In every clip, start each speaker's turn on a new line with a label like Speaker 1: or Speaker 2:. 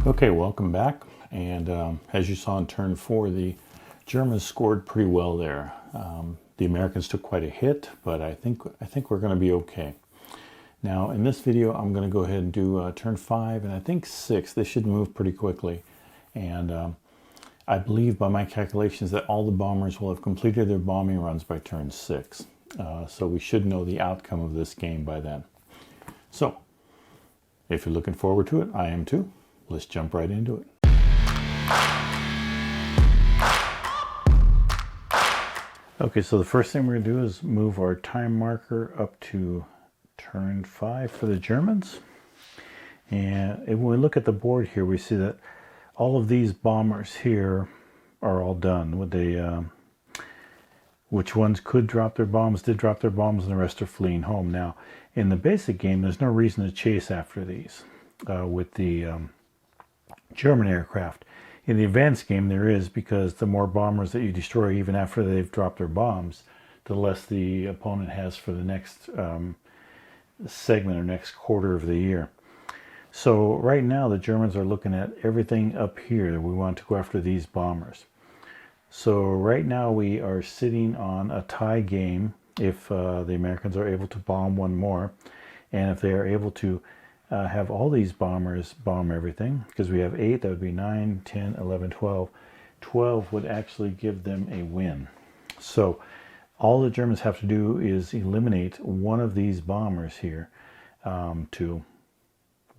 Speaker 1: Okay, welcome back. And as you saw in turn 4, the Germans scored pretty well there. The Americans took quite a hit, but I think we're going to be okay. Now, in this video, I'm going to go ahead and do turn 5 and I think 6. They should move pretty quickly. And I believe by my calculations that all the bombers will have completed their bombing runs by turn 6. So we should know the outcome of this game by then. So, if you're looking forward to it, I am too. Let's jump right into it. Okay, so the first thing we're going to do is move our time marker up to turn 5 for the Germans. And when we look at the board here, we see that all of these bombers here are all done. Which ones could drop their bombs, did drop their bombs, and the rest are fleeing home. Now, in the basic game, there's no reason to chase after these with the German aircraft. In the advanced game, there is, because the more bombers that you destroy, even after they've dropped their bombs, the less the opponent has for the next segment or next quarter of the year. So right now, the Germans are looking at everything up here. We want to go after these bombers. So right now we are sitting on a tie game if the Americans are able to bomb one more, and if they are able to have all these bombers bomb everything, because we have 8, that would be 9, 10, 11, 12. 12 would actually give them a win. So all the Germans have to do is eliminate one of these bombers here to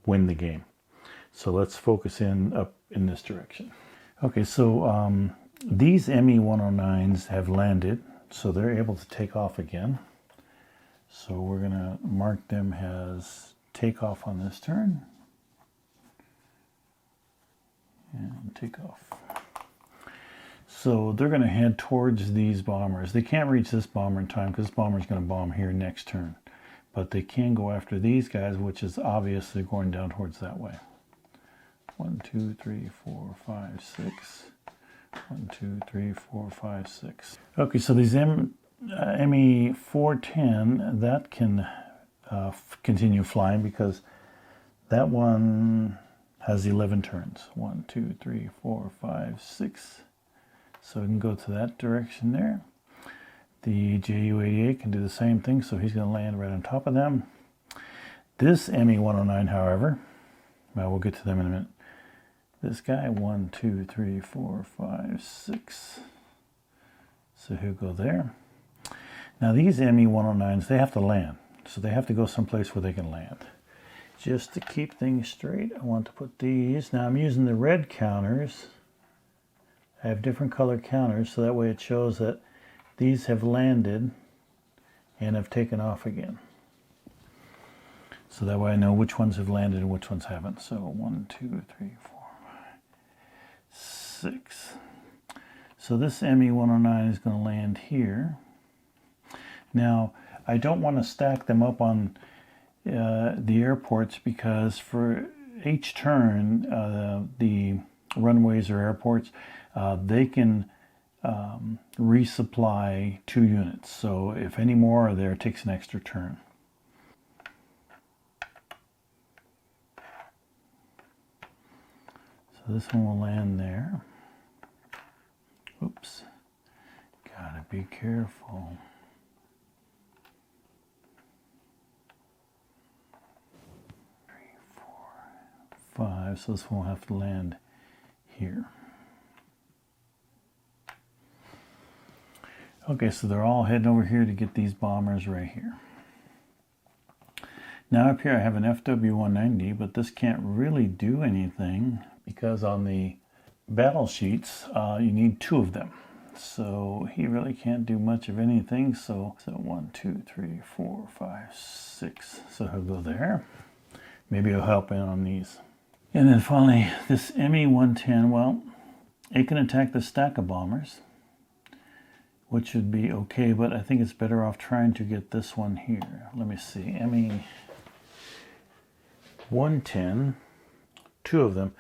Speaker 1: win the game. So let's focus up in this direction. Okay, so these Me-109s have landed, so they're able to take off again. So we're going to mark them as takeoff on this turn. And take off. So they're going to head towards these bombers. They can't reach this bomber in time because this bomber is going to bomb here next turn. But they can go after these guys, which is obvious they're going down towards that way. 1, 2, 3, 4, 5, 6. 1, 2, 3, 4, 5, 6. Okay, so these Me-410, that can continue flying because that one has 11 turns. 1, 2, 3, 4, 5, 6. So we can go to that direction there. The Ju-88 can do the same thing, so he's going to land right on top of them. This Me-109, however, well, we'll get to them in a minute. This guy, 1, 2, 3, 4, 5, 6. So he'll go there. Now these Me-109s, they have to land. So they have to go someplace where they can land. Just to keep things straight, I want to put these. Now I'm using the red counters. I have different color counters, so that way it shows that these have landed and have taken off again. So that way I know which ones have landed and which ones haven't. So 1, 2, 3, 4, 5, 6. So this Me-109 is going to land here. Now, I don't want to stack them up on the airports because for each turn, the runways or airports, they can resupply 2 units. So if any more are there, it takes an extra turn. So this one will land there. Oops. Gotta be careful. 3, 4, 5. So this one will have to land here. Okay, so they're all heading over here to get these bombers right here. Now up here I have an FW-190, but this can't really do anything because on the battle sheets you need 2 of them. So he really can't do much of anything. So 1, 2, 3, 4, 5, 6. So he'll go there. Maybe he'll help in on these. And then finally this Me-110, well, it can attack the stack of bombers, which should be okay, but I think it's better off trying to get this one here. Let me see, Me-110, 2 of them.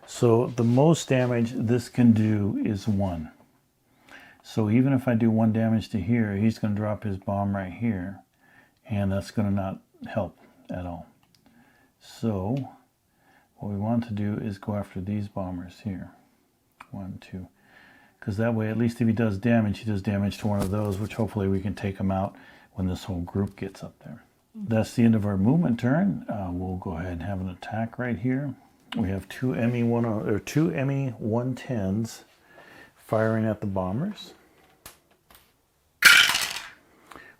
Speaker 1: So the most damage this can do is 1. So even if I do 1 damage to here, he's going to drop his bomb right here, and that's going to not help at all. So what we want to do is go after these bombers here. 1, 2. Because that way, at least if he does damage, he does damage to one of those, which hopefully we can take him out when this whole group gets up there. That's the end of our movement turn. We'll go ahead and have an attack right here. We have two ME-110s firing at the bombers.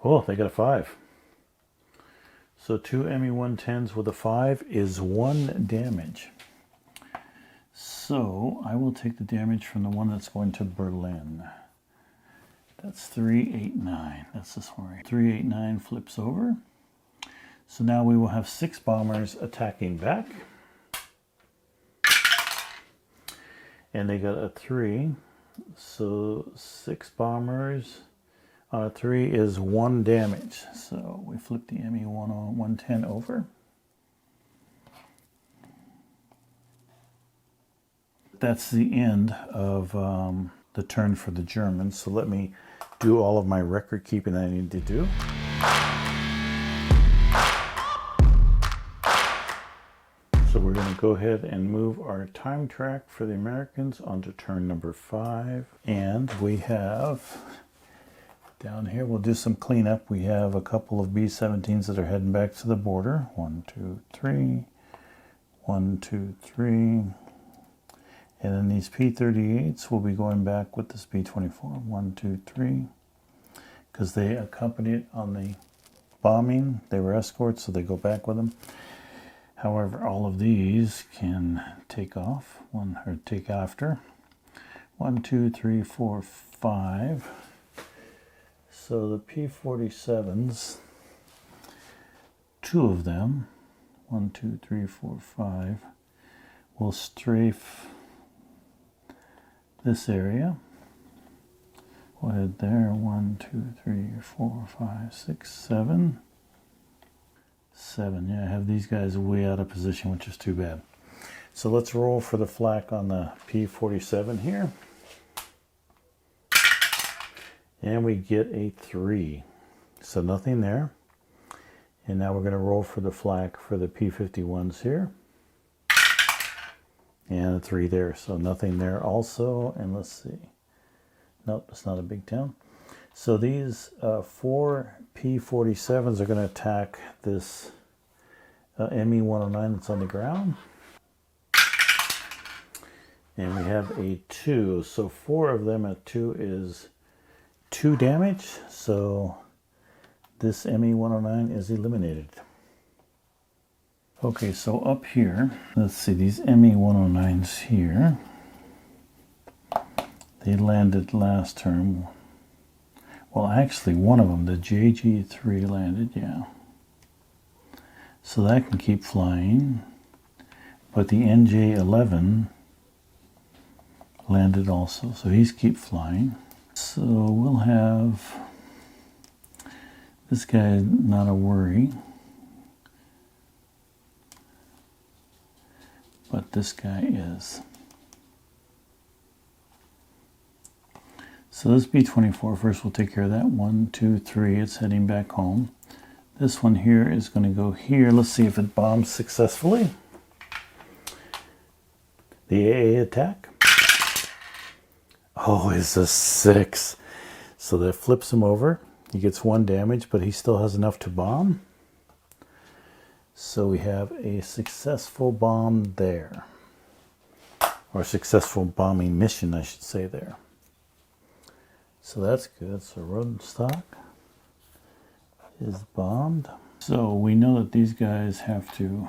Speaker 1: Oh, they got a 5. So 2 ME-110s with a 5 is 1 damage. So I will take the damage from the one that's going to Berlin. That's 389. That's this one right. 389 flips over. So now we will have 6 bombers attacking back. And they got a 3. So 6 bombers on a 3 is 1 damage. So we flip the ME-110 over. That's the end of the turn for the Germans. So let me do all of my record keeping that I need to do. So we're going to go ahead and move our time track for the Americans onto turn number 5. And we have, down here, we'll do some cleanup. We have a couple of B-17s that are heading back to the border. 1, 2, 3. 1, 2, 3. And then these P-38s will be going back with this B-24. 1, 2, 3. Because they accompanied on the bombing. They were escorts, so they go back with them. However, all of these can take off, or take after. 1, 2, 3, 4, 5. So the P-47s, 2 of them, 1, 2, 3, 4, 5, will strafe this area. Go ahead there. 1, 2, 3, 4, 5, 6, 7. 7. Yeah, I have these guys way out of position, which is too bad. So let's roll for the flak on the P-47 here. And we get a 3. So nothing there. And now we're going to roll for the flak for the P-51s here. And a 3 there. So nothing there also. And let's see. Nope, it's not a big town. So these 4 P-47s are going to attack this ME-109 that's on the ground. And we have a 2. So 4 of them at 2 is 2 damage. So this ME-109 is eliminated. Okay, so up here, let's see, these ME-109s here, they landed last turn. Well, actually, one of them, the JG-3 landed, yeah. So that can keep flying. But the NJ-11 landed also, so he's keep flying. So we'll have this guy not a worry. But this guy is. So this B-24, first we'll take care of that. 1, 2, 3, it's heading back home. This one here is going to go here. Let's see if it bombs successfully. The AA attack. Oh, it's a 6. So that flips him over. He gets 1 damage, but he still has enough to bomb. So we have a successful bomb there. Or successful bombing mission, I should say, there. So that's good. So Rodenstock is bombed. So we know that these guys have to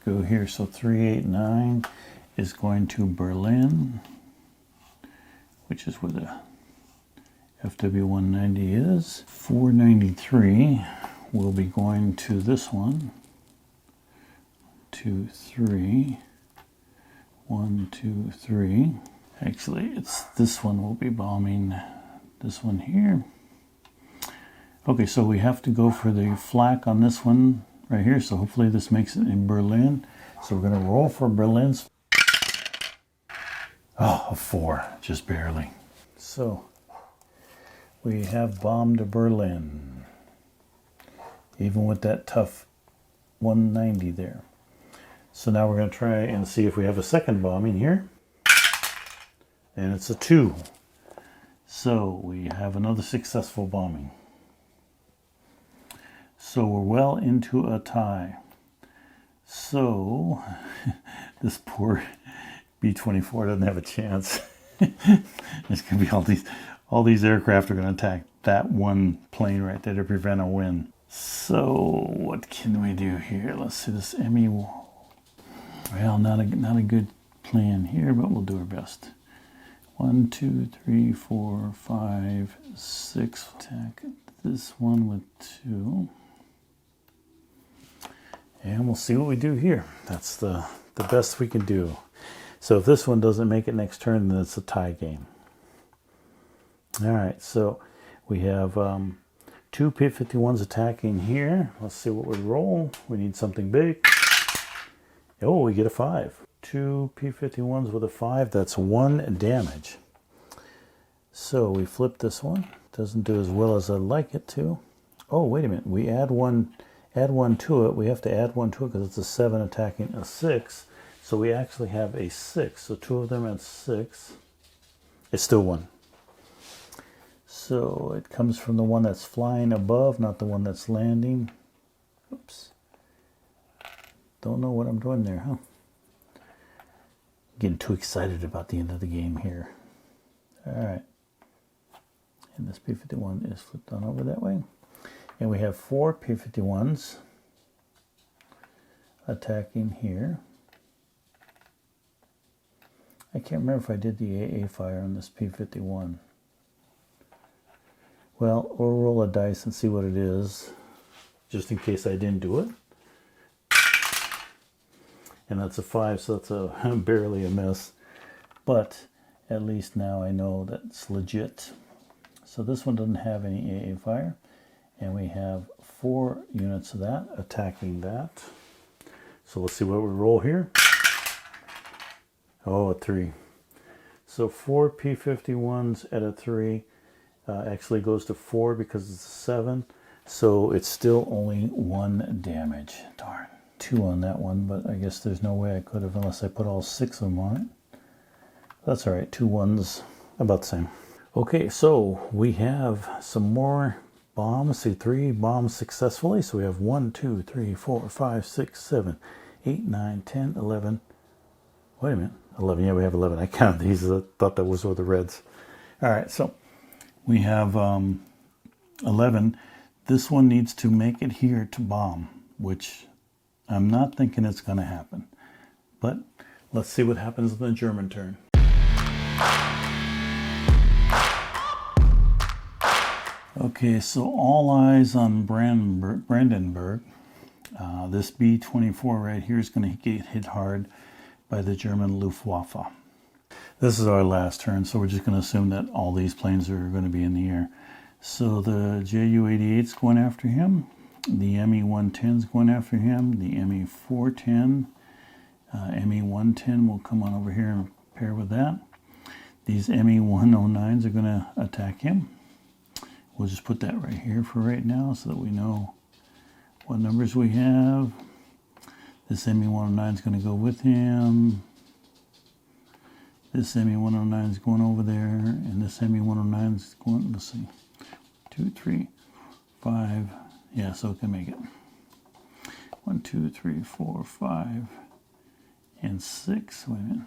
Speaker 1: go here. So 389 is going to Berlin, which is where the FW-190 is. 493 will be going to this one. 2, 3. 1, 2, 3. Actually, it's this one will be bombing this one here. Okay, so we have to go for the flak on this one right here. So hopefully this makes it in Berlin. So we're going to roll for Berlin's. Oh, a 4, just barely. So we have bombed So now we're going to try and see if we have a second bombing here. And it's a 2. So we have another successful bombing. So we're well into a tie. So this poor B-24 doesn't have a chance. There's going to be all these aircraft are going to attack that one plane right there to prevent a win. So what can we do here? Let's see this ME. Well, not a good plan here, but we'll do our best. 1, 2, 3, 4, 5, 6. Attack this one with 2. And we'll see what we do here. That's the best we can do. So if this one doesn't make it next turn, then it's a tie game. All right, so we have 2 P-51s attacking here. Let's see what we roll. We need something big. Oh, we get a 5. 2 P-51s with a 5. That's 1 damage. So we flip this one. Doesn't do as well as I'd like it to. Oh, wait a minute. We add one to it. We have to add 1 to it because it's a 7 attacking a 6. So we actually have a 6. So 2 of them at 6. It's still 1. So it comes from the one that's flying above, not the one that's landing. Oops. Don't know what I'm doing there, huh? Getting too excited about the end of the game here. All right. And this P-51 is flipped on over that way. And we have 4 P-51s attacking here. I can't remember if I did the AA fire on this P-51. Well, we'll roll a dice and see what it is, just in case I didn't do it. And that's a 5, so that's barely a miss. But at least now I know that's legit. So this one doesn't have any AA fire. And we have 4 units of that attacking that. So let's see what we roll here. Oh, a 3. So 4 P-51s at a 3 actually goes to 4 because it's a 7. So it's still only 1 damage. Darn. 2 on that one, but I guess there's no way I could have unless I put all 6 of them on it. That's all right. 2 1s, about the same. Okay, so we have some more bombs. See, 3 bombs successfully. So we have 1, 2, 3, 4, 5, 6, 7, 8, 9, 10, 11. Wait a minute. 11. Yeah, we have 11. I counted these. I thought that was with the reds. All right, so we have 11. This one needs to make it here to bomb, which I'm not thinking it's going to happen. But let's see what happens in the German turn. Okay, so all eyes on Brandenburg. This B-24 right here is going to get hit hard by the German Luftwaffe. This is our last turn, so we're just going to assume that all these planes are going to be in the air. So the Ju-88's going after him. The Me-110's going after him. The Me-410. Me-110 will come on over here and pair with that. These Me-109s are going to attack him. We'll just put that right here for right now so that we know what numbers we have. This Me-109 is going to go with him. This Me-109 is going over there, and this Me-109 is going, let's see, 2, 3, 5. Yeah, so it can make it. 1, 2, 3, 4, 5, and 6. Wait a minute.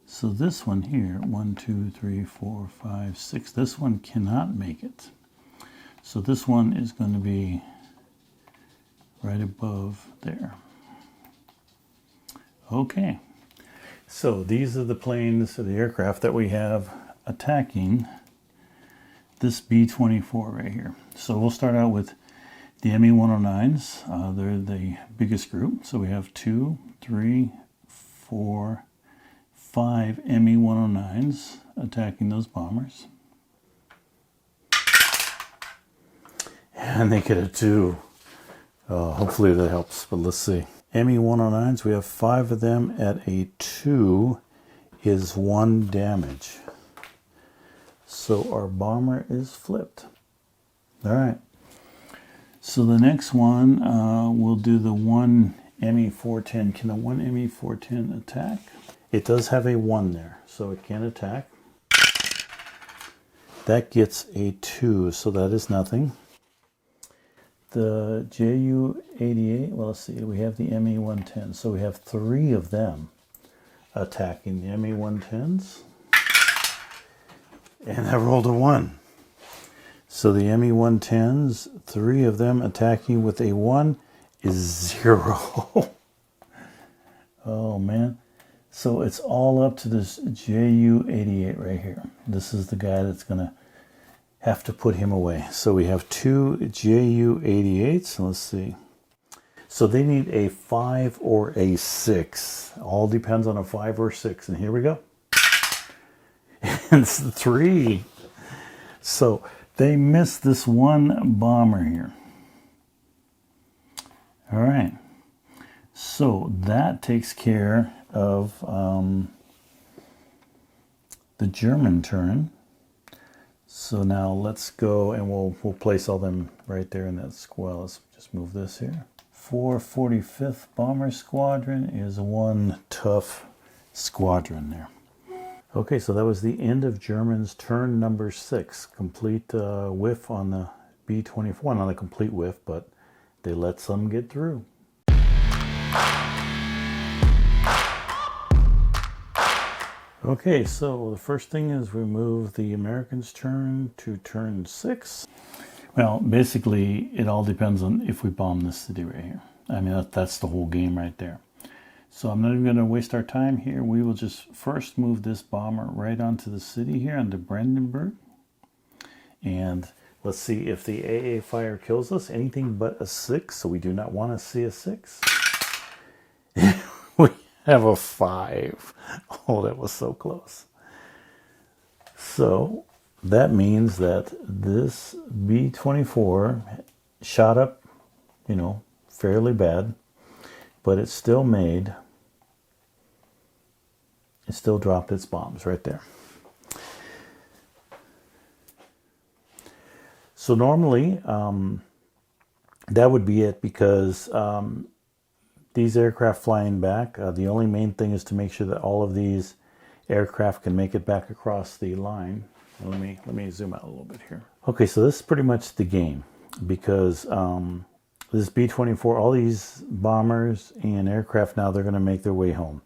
Speaker 1: So this one here, 1, 2, 3, 4, 5, 6. This one cannot make it. So this one is going to be right above there. Okay. So these are the planes, or the aircraft that we have attacking this B-24 right here. So we'll start out with the Me-109s. They're the biggest group. So we have 2, 3, 4, 5 Me-109s attacking those bombers. And they get a 2. Hopefully that helps, but let's see. Me-109s, we have 5 of them at a 2 is 1 damage. So our bomber is flipped. All right. So the next one, we'll do the 1 ME-410. Can the one ME-410 attack? It does have a 1 there, so it can attack. That gets a 2, so that is nothing. The Ju-88, well, let's see, we have the ME-110, so we have 3 of them attacking the ME-110s. And I rolled a 1. So the ME-110s, 3 of them attacking with a 1 is 0. Oh, man. So it's all up to this Ju-88 right here. This is the guy that's going to have to put him away. So we have 2 Ju-88s. Let's see. So they need a 5 or a 6. All depends on a 5 or 6. And here we go. And it's 3. So they missed this one bomber here. All right. So that takes care of the German turn. So now let's go and we'll place all them right there in that squad. Let's just move this here. 445th Bomber Squadron is one tough squadron there. Okay, so that was the end of German's turn number 6. Complete whiff on the B-24. Not a complete whiff, but they let some get through. Okay, so the first thing is we move the Americans' turn to turn 6. Well, basically, it all depends on if we bomb this city right here. I mean, that's the whole game right there. So I'm not even going to waste our time here. We will just first move this bomber right onto the city here, onto Brandenburg. And let's see if the AA fire kills us. Anything but a 6, so we do not want to see a 6. We have a 5. Oh, that was so close. So that means that this B-24 shot up, you know, fairly bad, but it still dropped its bombs right there. So normally that would be it, because these aircraft flying back, the only main thing is to make sure that all of these aircraft can make it back across the line. Let me zoom out a little bit here. Okay, so this is pretty much the game, because this B-24, all these bombers and aircraft now, they're going to make their way home.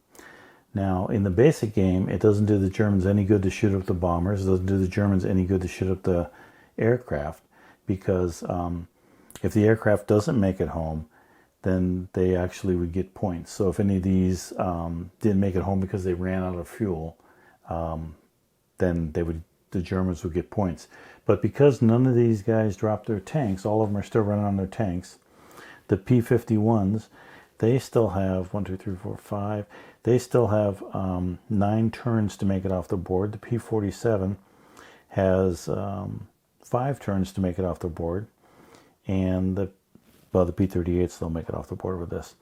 Speaker 1: Now, in the basic game, it doesn't do the Germans any good to shoot up the bombers. It doesn't do the Germans any good to shoot up the aircraft, because if the aircraft doesn't make it home, then they actually would get points. So if any of these didn't make it home because they ran out of fuel, then the Germans would get points. But because none of these guys dropped their tanks, all of them are still running on their tanks. The P-51s, they still have 1, 2, 3, 4, 5. They still have 9 turns to make it off the board. The P-47 has 5 turns to make it off the board, and the P-38s, they'll make it off the board with this.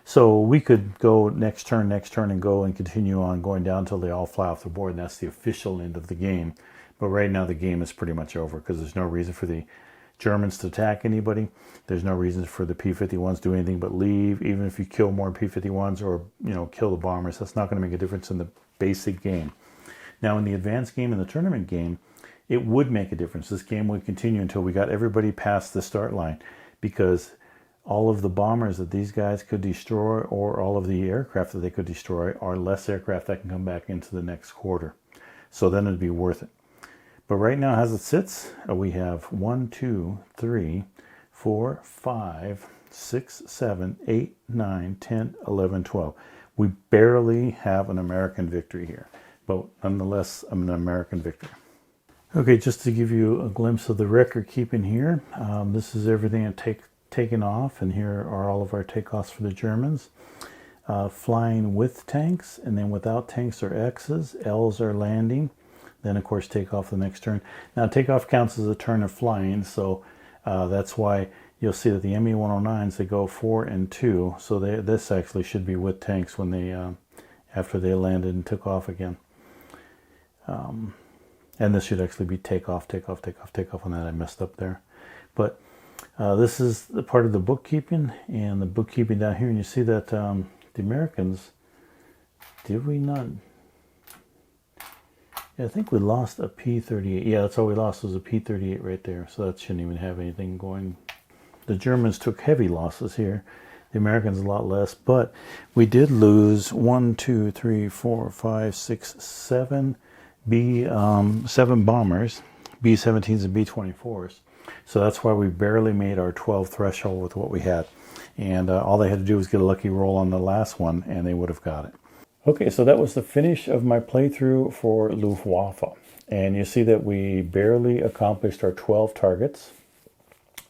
Speaker 1: So we could go next turn, and go and continue on going down until they all fly off the board, and that's the official end of the game. But right now the game is pretty much over, because there's no reason for the Germans to attack anybody. There's no reason for the P-51s to do anything but leave. Even if you kill more P-51s or, you know, kill the bombers, that's not going to make a difference in the basic game. Now in the advanced game and the tournament game, it would make a difference. This game would continue until we got everybody past the start line, because all of the bombers that these guys could destroy, or all of the aircraft that they could destroy, are less aircraft that can come back into the next quarter. So then it'd be worth it. But right now, as it sits, we have 1, 2, 3, 4, 5, 6, 7, 8, 9, 10, 11, 12. We barely have an American victory here, but nonetheless, an American victory. Okay, just to give you a glimpse of the record keeping here, this is everything taken off, and here are all of our takeoffs for the Germans. Flying with tanks, and then without tanks are X's, L's are landing, then of course takeoff the next turn. Now takeoff counts as a turn of flying, so that's why you'll see that the ME-109s, they go 4 and 2, so this actually should be with tanks when they after they landed and took off again. And this should actually be takeoff on that. I messed up there. But This is the part of the bookkeeping, and the bookkeeping down here, and you see that the Americans, did we not? Yeah, I think we lost a P-38. Yeah, that's all we lost was a P-38 right there, so that shouldn't even have anything going. The Germans took heavy losses here. The Americans a lot less, but we did lose 1, 2, 3, 4, 5, 6, 7 7 bombers, B-17s and B-24s. So that's why we barely made our 12 threshold with what we had. And all they had to do was get a lucky roll on the last one, and they would have got it. Okay, so that was the finish of my playthrough for Luftwaffe. And you see that we barely accomplished our 12 targets.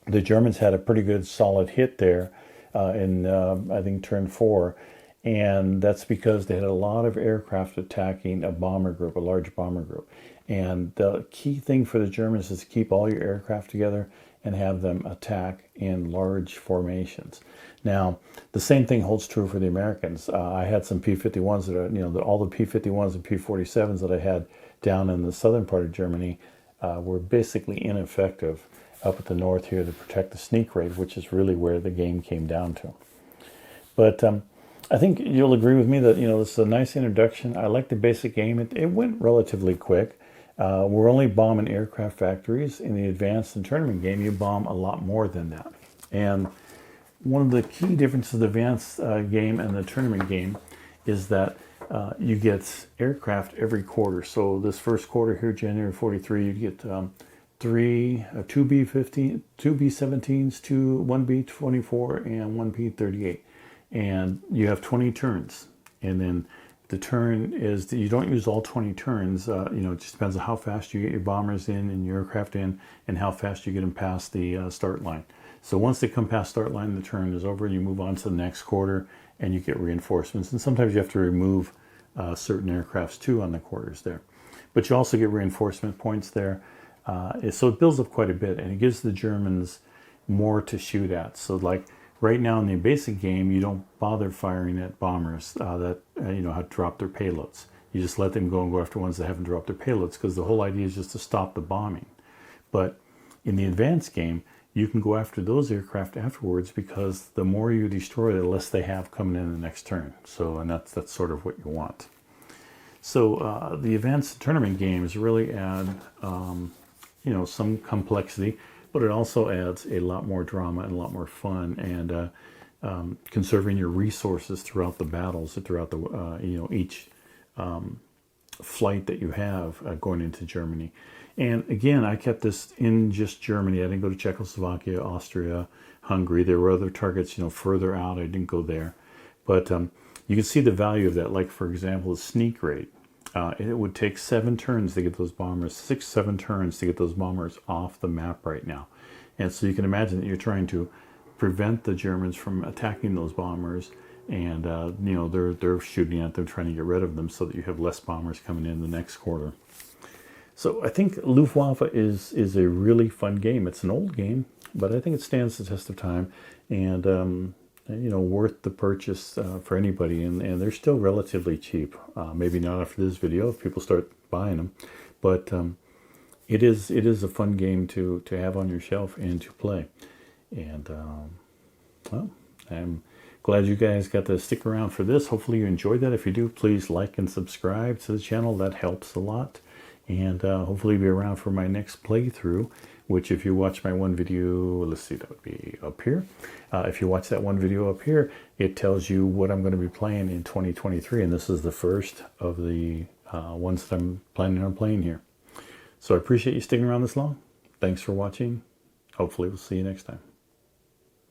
Speaker 1: The Germans had a pretty good solid hit there in, I think, turn 4. And that's because they had a lot of aircraft attacking a bomber group, a large bomber group. And the key thing for the Germans is to keep all your aircraft together and have them attack in large formations. Now, the same thing holds true for the Americans. I had some P-51s that are, all the P-51s and P-47s that I had down in the southern part of Germany were basically ineffective up at the north here to protect the sneak raid, which is really where the game came down to. But I think you'll agree with me that, this is a nice introduction. I like the basic game. It went relatively quick. We're only bombing aircraft factories. In the advanced and tournament game, you bomb a lot more than that. And one of the key differences of the advanced game and the tournament game is that you get aircraft every quarter. So this first quarter here, January 43, you get two B-15, two B-17s, one B-24, and one P-38. And you have 20 turns. And then the turn is that you don't use all 20 turns. It just depends on how fast you get your bombers in and your aircraft in and how fast you get them past the start line. So once they come past start line, the turn is over. You move on to the next quarter and you get reinforcements. And sometimes you have to remove certain aircrafts too on the quarters there. But you also get reinforcement points there. So it builds up quite a bit, and it gives the Germans more to shoot at. So like right now in the basic game, you don't bother firing at bombers that have dropped their payloads. You just let them go and go after ones that haven't dropped their payloads, because the whole idea is just to stop the bombing. But in the advanced game, you can go after those aircraft afterwards, because the more you destroy, the less they have coming in the next turn. So, and that's sort of what you want. So the advanced tournament games really add some complexity, but it also adds a lot more drama and a lot more fun, and conserving your resources throughout the battles, throughout the each flight that you have going into Germany. And again, I kept this in just Germany. I didn't go to Czechoslovakia, Austria, Hungary. There were other targets, further out. I didn't go there, but you can see the value of that. Like for example, the sneak raid. It would take 7 turns to get those bombers, 6-7 turns to get those bombers off the map right now. And so you can imagine that you're trying to prevent the Germans from attacking those bombers, and they're shooting at them, trying to get rid of them, so that you have less bombers coming in the next quarter. So I think Luftwaffe is a really fun game. It's an old game, but I think it stands the test of time, and worth the purchase for anybody, and they're still relatively cheap. Maybe not after this video if people start buying them, but it is a fun game to have on your shelf and to play. And well, I'm glad you guys got to stick around for this. Hopefully you enjoyed that. If you do, please like and subscribe to the channel. That helps a lot. And hopefully be around for my next playthrough, which if you watch my one video, let's see, that would be up here. If you watch that one video up here, it tells you what I'm going to be playing in 2023. And this is the first of the ones that I'm planning on playing here. So I appreciate you sticking around this long. Thanks for watching. Hopefully we'll see you next time.